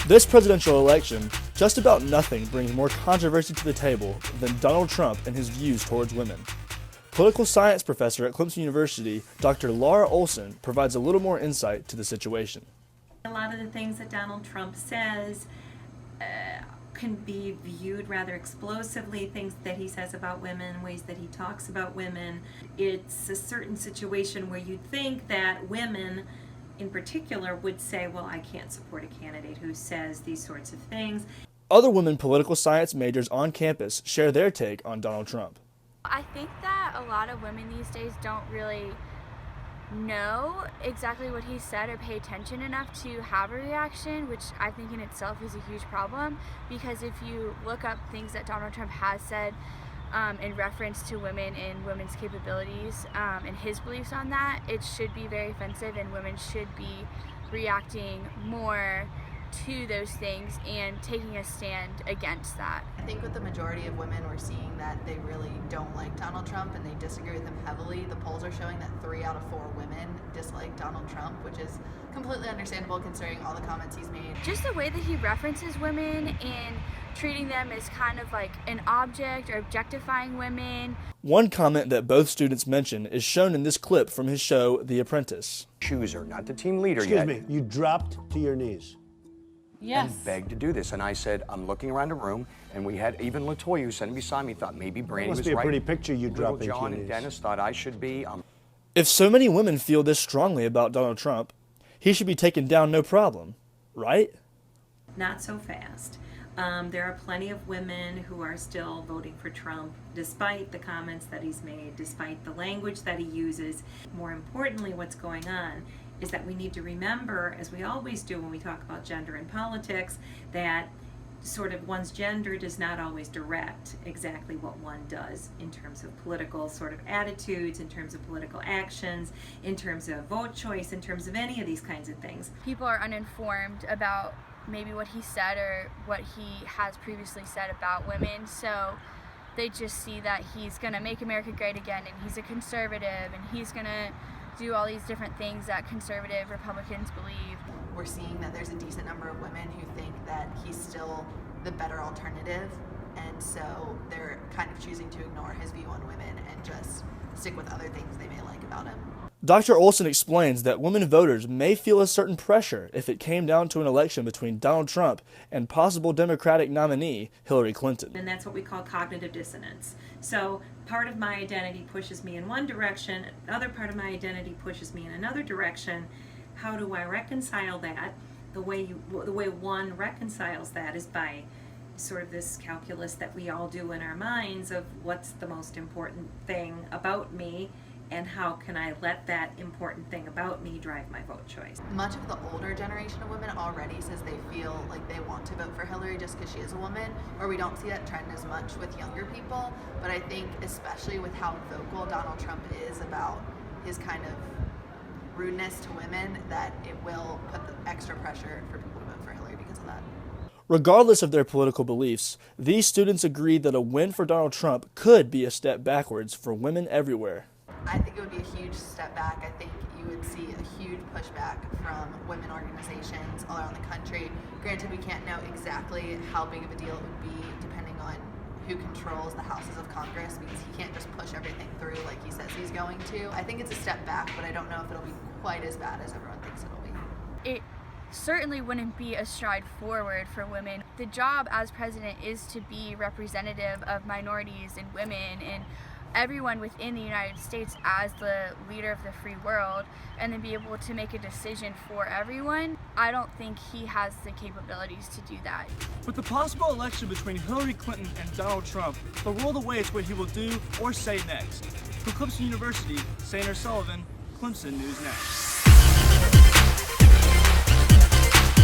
This presidential election, just about nothing brings more controversy to the table than Donald Trump and his views towards women. Political science professor at Clemson University, Dr. Laura Olson, provides a little more insight to the situation. A lot of the things that Donald Trump says can be viewed rather explosively, things that he says about women, ways that he talks about women. It's a certain situation where you'd think that women in particular would say, well, I can't support a candidate who says these sorts of things. Other women political science majors on campus share their take on Donald Trump. I think that a lot of women these days don't really know exactly what he said or pay attention enough to have a reaction, which I think in itself is a huge problem, because if you look up things that Donald Trump has said in reference to women and women's capabilities and his beliefs on that, it should be very offensive, and women should be reacting more to those things and taking a stand against that. I think with the majority of women, we're seeing that they really don't like Donald Trump and they disagree with him heavily. The polls are showing that 3 out of 4 women dislike Donald Trump, which is completely understandable considering all the comments he's made. Just the way that he references women and treating them as kind of like an object or objectifying women. One comment that both students mention is shown in this clip from his show, The Apprentice. Chooser, not the team leader yet. Excuse me, you dropped to your knees. Yes. And begged to do this. And I said, I'm looking around the room, and we had even Latoya, who sitting beside me, thought maybe Brandy was right. Must be a pretty picture, you Little dropping to your John knees. and Dennis thought I should be. If so many women feel this strongly about Donald Trump, he should be taken down no problem, right? Not so fast. There are plenty of women who are still voting for Trump, despite the comments that he's made, despite the language that he uses. More importantly, what's going on is that we need to remember, as we always do when we talk about gender in politics, that sort of one's gender does not always direct exactly what one does in terms of political sort of attitudes, in terms of political actions, in terms of vote choice, in terms of any of these kinds of things. People are uninformed about maybe what he said or what he has previously said about women, so they just see that he's going to make America great again, and he's a conservative, and he's going to do all these different things that conservative Republicans believe. We're seeing that there's a decent number of women who think that he's still the better alternative, and so they're kind of choosing to ignore his view on women and just stick with other things they may like about him. Dr. Olson explains that women voters may feel a certain pressure if it came down to an election between Donald Trump and possible Democratic nominee Hillary Clinton. And that's what we call cognitive dissonance. So part of my identity pushes me in one direction, another part of my identity pushes me in another direction. How do I reconcile that? The way one reconciles that is by sort of this calculus that we all do in our minds of what's the most important thing about me, and how can I let that important thing about me drive my vote choice. Much of the older generation of women already says they feel like they want to vote for Hillary just because she is a woman, or we don't see that trend as much with younger people. But I think especially with how vocal Donald Trump is about his kind of rudeness to women, that it will put the extra pressure for people to vote for Hillary because of that. Regardless of their political beliefs, these students agreed that a win for Donald Trump could be a step backwards for women everywhere. I think it would be a huge step back. I think you would see a huge pushback from women organizations all around the country. Granted, we can't know exactly how big of a deal it would be depending on who controls the houses of Congress, because he can't just push everything through like he says he's going to. I think it's a step back, but I don't know if it'll be quite as bad as everyone thinks it'll be. It certainly wouldn't be a stride forward for women. The job as president is to be representative of minorities and women and everyone within the United States as the leader of the free world, and then be able to make a decision for everyone. I don't think he has the capabilities to do that. With the possible election between Hillary Clinton and Donald Trump, the world awaits what he will do or say next. From Clemson University, Ssullivan, Clemson News Next.